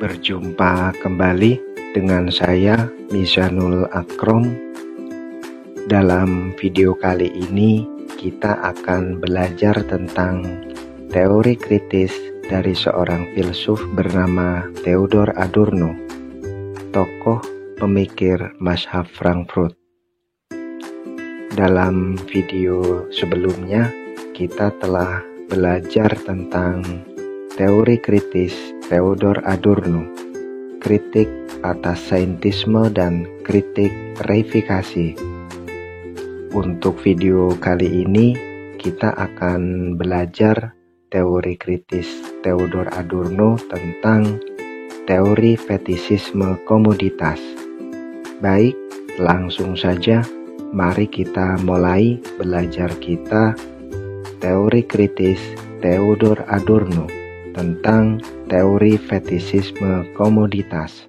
Berjumpa kembali dengan saya Mizanul Akrom. Dalam video kali ini kita akan belajar tentang teori kritis dari seorang filsuf bernama Theodor Adorno, tokoh pemikir mazhab Frankfurt. Dalam video sebelumnya kita telah belajar tentang teori kritis Theodor Adorno, kritik atas saintisme dan kritik reifikasi. Untuk video kali ini kita akan belajar teori kritis Theodor Adorno tentang teori fetisisme komoditas. Baik, langsung saja mari kita mulai belajar kita teori kritis Theodor Adorno tentang teori fetisisme komoditas.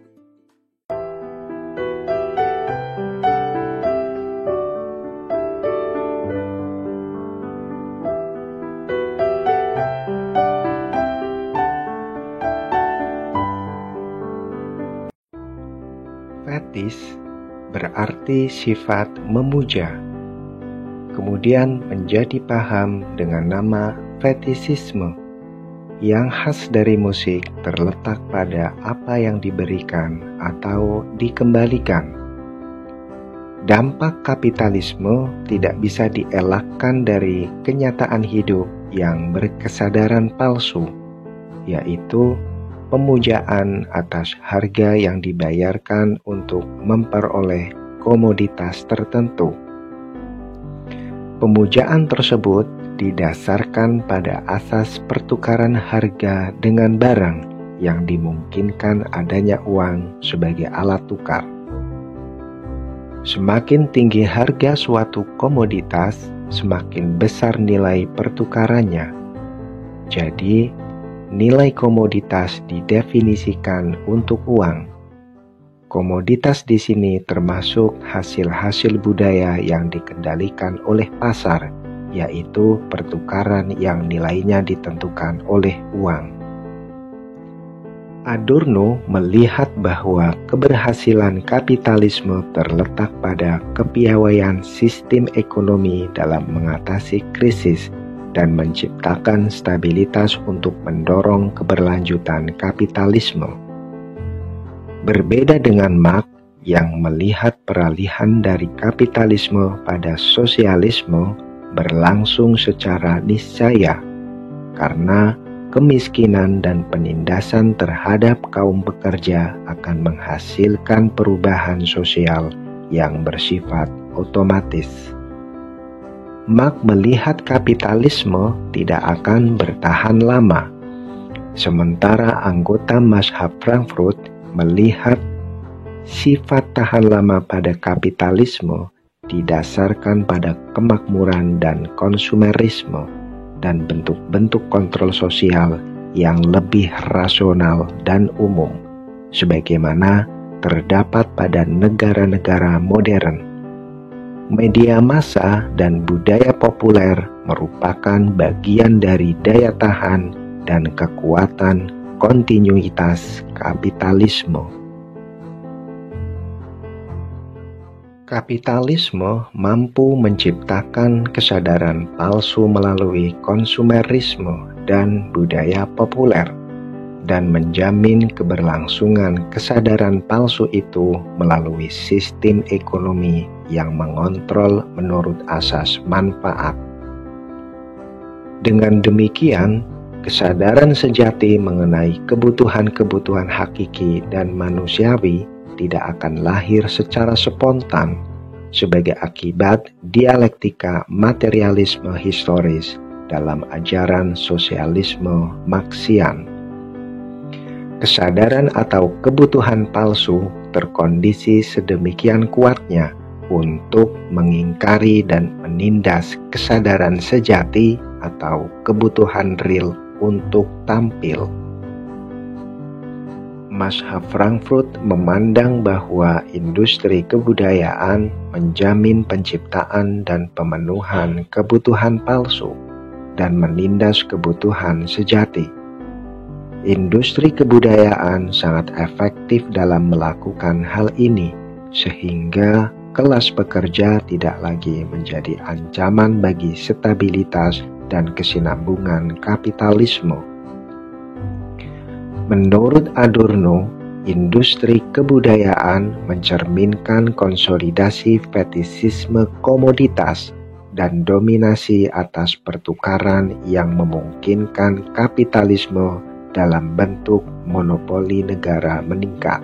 Fetis berarti sifat memuja, kemudian menjadi paham dengan nama fetisisme. Yang khas dari musik terletak pada apa yang diberikan atau dikembalikan. Dampak kapitalisme tidak bisa dielakkan dari kenyataan hidup yang berkesadaran palsu, yaitu pemujaan atas harga yang dibayarkan untuk memperoleh komoditas tertentu. Pemujaan tersebut didasarkan pada asas pertukaran harga dengan barang yang dimungkinkan adanya uang sebagai alat tukar. Semakin tinggi harga suatu komoditas, semakin besar nilai pertukarannya. Jadi, nilai komoditas didefinisikan untuk uang. Komoditas di sini termasuk hasil-hasil budaya yang dikendalikan oleh pasar, yaitu pertukaran yang nilainya ditentukan oleh uang. Adorno melihat bahwa keberhasilan kapitalisme terletak pada kepiawaian sistem ekonomi dalam mengatasi krisis dan menciptakan stabilitas untuk mendorong keberlanjutan kapitalisme. Berbeda dengan Marx yang melihat peralihan dari kapitalisme pada sosialisme berlangsung secara niscaya karena kemiskinan dan penindasan terhadap kaum pekerja akan menghasilkan perubahan sosial yang bersifat otomatis. Marx melihat kapitalisme tidak akan bertahan lama, sementara anggota mazhab Frankfurt melihat sifat tahan lama pada kapitalisme didasarkan pada kemakmuran dan konsumerisme dan bentuk-bentuk kontrol sosial yang lebih rasional dan umum, sebagaimana terdapat pada negara-negara modern. Media massa dan budaya populer merupakan bagian dari daya tahan dan kekuatan kontinuitas kapitalisme. Kapitalisme mampu menciptakan kesadaran palsu melalui konsumerisme dan budaya populer, dan menjamin keberlangsungan kesadaran palsu itu melalui sistem ekonomi yang mengontrol menurut asas manfaat. Dengan demikian, kesadaran sejati mengenai kebutuhan-kebutuhan hakiki dan manusiawi tidak akan lahir secara spontan sebagai akibat dialektika materialisme historis dalam ajaran sosialisme Marxian. Kesadaran atau kebutuhan palsu terkondisi sedemikian kuatnya untuk mengingkari dan menindas kesadaran sejati atau kebutuhan real untuk tampil. Mazhab Frankfurt memandang bahwa industri kebudayaan menjamin penciptaan dan pemenuhan kebutuhan palsu dan menindas kebutuhan sejati. Industri kebudayaan sangat efektif dalam melakukan hal ini, sehingga kelas pekerja tidak lagi menjadi ancaman bagi stabilitas dan kesinambungan kapitalisme. Menurut Adorno, industri kebudayaan mencerminkan konsolidasi fetisisme komoditas dan dominasi atas pertukaran yang memungkinkan kapitalisme dalam bentuk monopoli negara meningkat.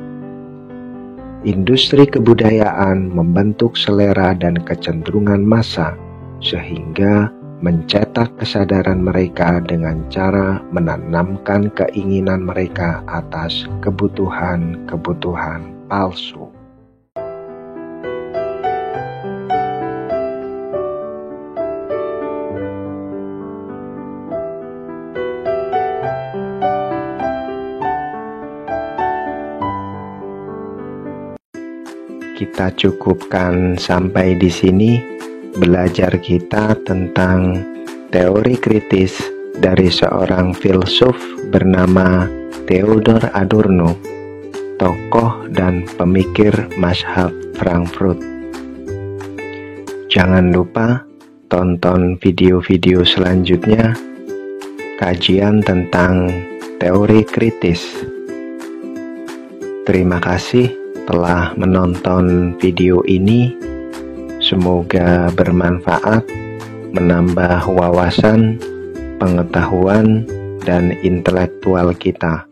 Industri kebudayaan membentuk selera dan kecenderungan massa, sehingga mencetak kesadaran mereka dengan cara menanamkan keinginan mereka atas kebutuhan-kebutuhan palsu. Kita cukupkan sampai di sini belajar kita tentang teori kritis dari seorang filsuf bernama Theodor Adorno, tokoh dan pemikir mazhab Frankfurt. Jangan lupa tonton video-video selanjutnya, kajian tentang teori kritis. Terima kasih telah menonton video ini. Semoga bermanfaat, menambah wawasan, pengetahuan, dan intelektual kita.